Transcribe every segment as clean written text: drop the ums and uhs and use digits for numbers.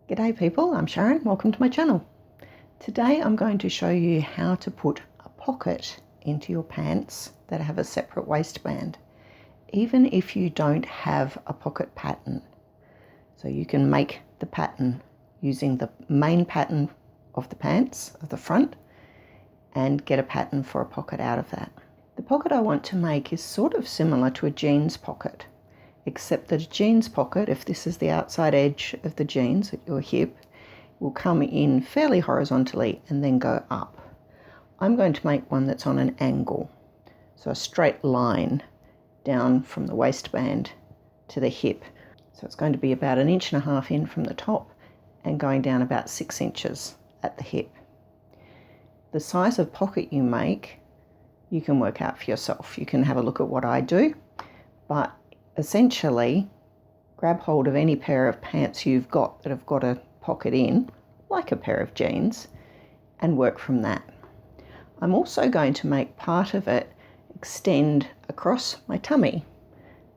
G'day people, I'm Sharyn, welcome to my channel. Today I'm going to show you how to put a pocket into your pants that have a separate waistband, even if you don't have a pocket pattern. So you can make the pattern using the main pattern of the pants, of the front, and get a pattern for a pocket out of that. The pocket I want to make is sort of similar to a jeans pocket, except that a jeans pocket, if this is the outside edge of the jeans at your hip, will come in fairly horizontally and then go up. I'm going to make one that's on an angle, so a straight line down from the waistband to the hip. So it's going to be about 1.5 inches in from the top and going down about 6 inches at the hip. The size of pocket you make, you can work out for yourself. You can have a look at what I do, but essentially grab hold of any pair of pants you've got that have got a pocket in, like a pair of jeans, and work from that. I'm also going to make part of it extend across my tummy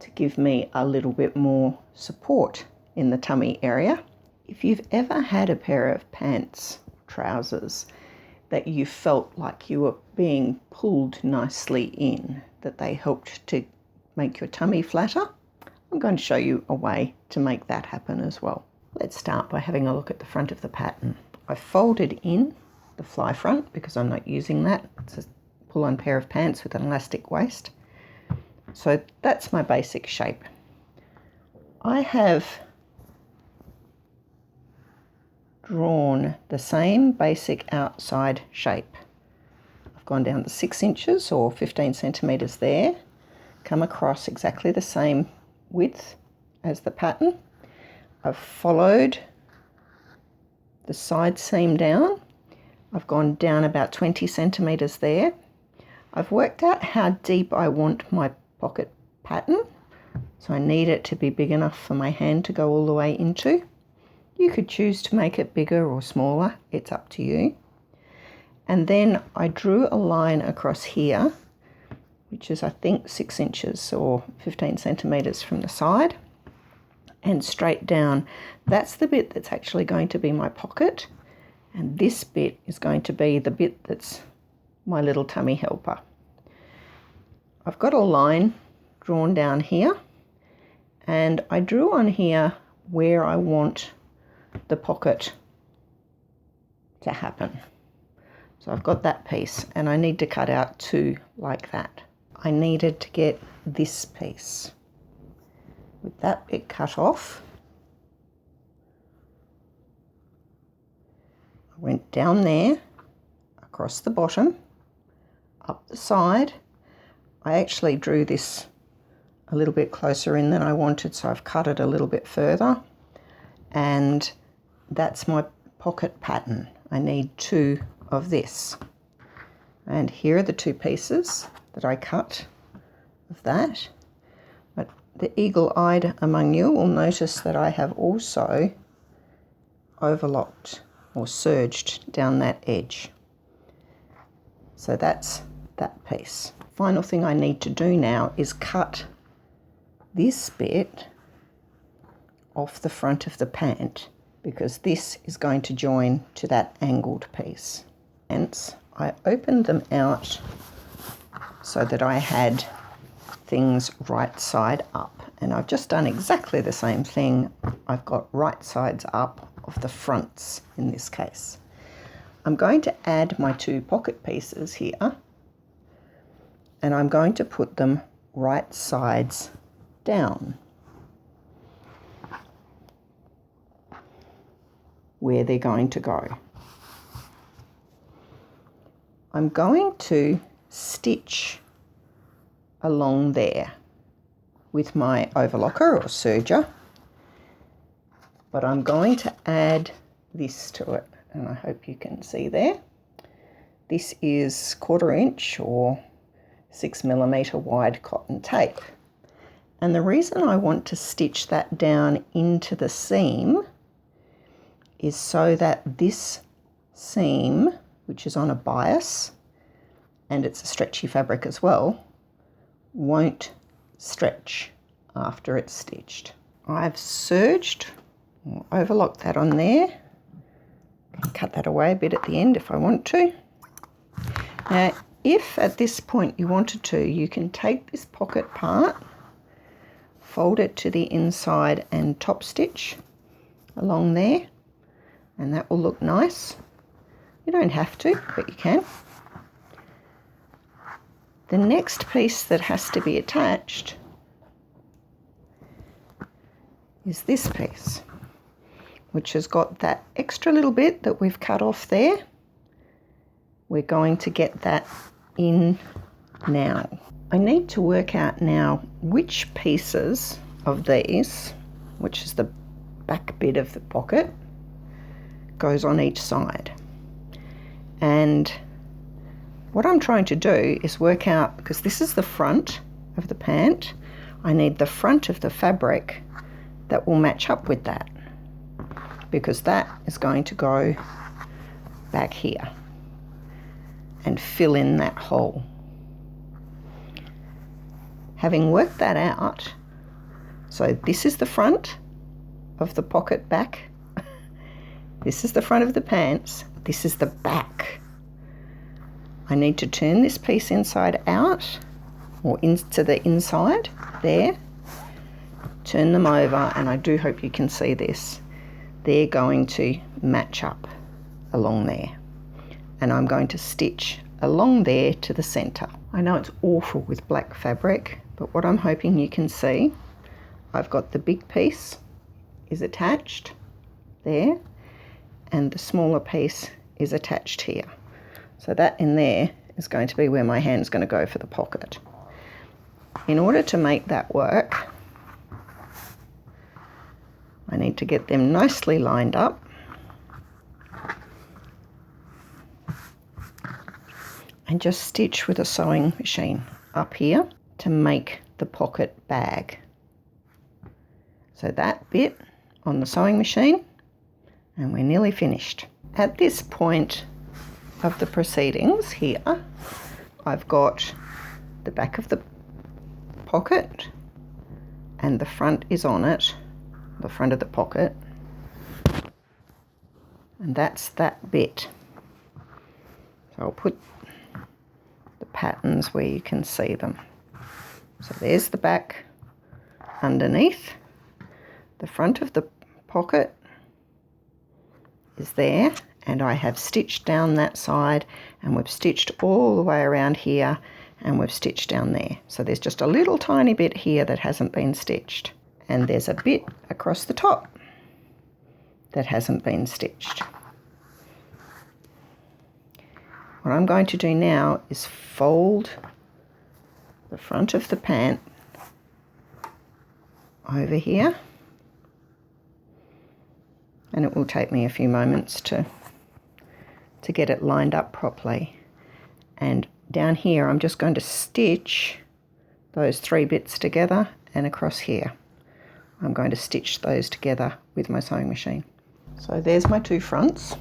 to give me a little bit more support in the tummy area. If you've ever had a pair of pants, trousers, that you felt like you were being pulled nicely in, that they helped to make your tummy flatter, I'm going to show you a way to make that happen as well. Let's start by having a look at the front of the pattern. I folded in the fly front because I'm not using that. It's a pull-on pair of pants with an elastic waist. So that's my basic shape. I have drawn the same basic outside shape. I've gone down to 6 inches or 15 centimeters there, come across exactly the same width as the pattern. I've followed the side seam down. I've gone down about 20 centimeters there. I've worked out how deep I want my pocket pattern, so I need it to be big enough for my hand to go all the way into. You could choose to make it bigger or smaller, it's up to you. And then I drew a line across here, which is I think 6 inches or 15 centimeters from the side, and straight down. That's the bit that's actually going to be my pocket, and this bit is going to be the bit that's my little tummy helper. I've got a line drawn down here, and I drew on here where I want the pocket to happen. So I've got that piece, and I need to cut out two like that. I needed to get this piece with that bit cut off. I went down there, across the bottom, up the side. I actually drew this a little bit closer in than I wanted, so I've cut it a little bit further, and that's my pocket pattern. I need two of this, and here are the two pieces that I cut of that. But the eagle-eyed among you will notice that I have also overlocked or serged down that edge. So that's that piece. Final thing I need to do now is cut this bit off the front of the pant, because this is going to join to that angled piece. And I opened them out so that I had things right side up, and I've just done exactly the same thing. I've got right sides up of the fronts in this case. I'm going to add my two pocket pieces here, and I'm going to put them right sides down where they're going to go. I'm going to stitch along there with my overlocker or serger, but I'm going to add this to it, and I hope you can see there. This is 1/4 inch or 6 millimeter wide cotton tape, and the reason I want to stitch that down into the seam is so that this seam, which is on a bias, and it's a stretchy fabric as well, won't stretch after it's stitched. I've serged I'll overlock that on there. Cut that away a bit at the end if I want to. Now, if at this point you wanted to, you can take this pocket part, fold it to the inside and top stitch along there, and that will look nice. You don't have to, but you can. The next piece that has to be attached is this piece, which has got that extra little bit that we've cut off there. We're going to get that in now. I need to work out now which pieces of these, which is the back bit of the pocket, goes on each side. And what I'm trying to do is work out, because this is the front of the pant, I need the front of the fabric that will match up with that, because that is going to go back here and fill in that hole. Having worked that out, so this is the front of the pocket back, this is the front of the pants, this is the back. I need to turn this piece inside out, or into the inside there, turn them over, and I do hope you can see this. They're going to match up along there, and I'm going to stitch along there to the center. I know it's awful with black fabric, but what I'm hoping you can see, I've got the big piece is attached there, and the smaller piece is attached here. So that in there is going to be where my hand's going to go for the pocket. In order to make that work, I need to get them nicely lined up. And just stitch with a sewing machine up here to make the pocket bag. So that bit on the sewing machine, and we're nearly finished. At this point of the proceedings here, I've got the back of the pocket and the front is on it, the front of the pocket, and that's that bit. So I'll put the patterns where you can see them. So there's the back underneath, the front of the pocket is there, and I have stitched down that side, and we've stitched all the way around here, and we've stitched down there. So there's just a little tiny bit here that hasn't been stitched, and there's a bit across the top that hasn't been stitched. What I'm going to do now is fold the front of the pant over here, and it will take me a few moments to get it lined up properly. And down here I'm just going to stitch those three bits together, and across here I'm going to stitch those together with my sewing machine. So there's my two fronts.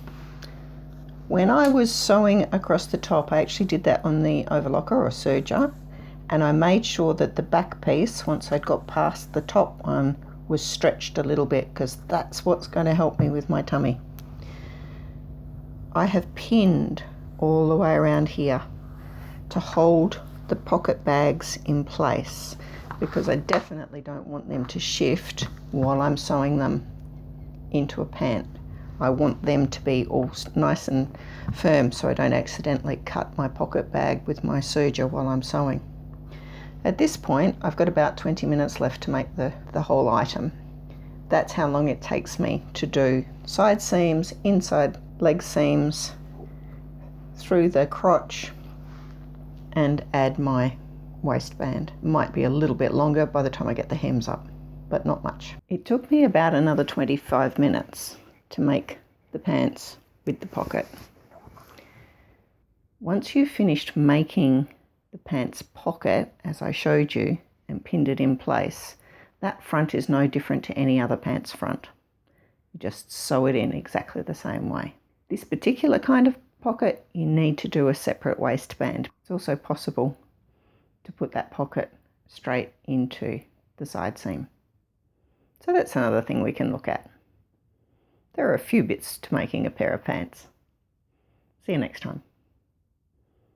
When I was sewing across the top, I actually did that on the overlocker or serger, and I made sure that the back piece, once I'd got past the top one, was stretched a little bit, because that's what's going to help me with my tummy. I have pinned all the way around here to hold the pocket bags in place, because I definitely don't want them to shift while I'm sewing them into a pant. I want them to be all nice and firm so I don't accidentally cut my pocket bag with my serger while I'm sewing. At this point, I've got about 20 minutes left to make the whole item. That's how long it takes me to do side seams, inside leg seams, through the crotch, and add my waistband. Might be a little bit longer by the time I get the hems up, but not much. It took me about another 25 minutes to make the pants with the pocket. Once you've finished making the pants pocket, as I showed you, and pinned it in place, that front is no different to any other pants front. You just sew it in exactly the same way. This particular kind of pocket, you need to do a separate waistband. It's also possible to put that pocket straight into the side seam. So that's another thing we can look at. There are a few bits to making a pair of pants. See you next time.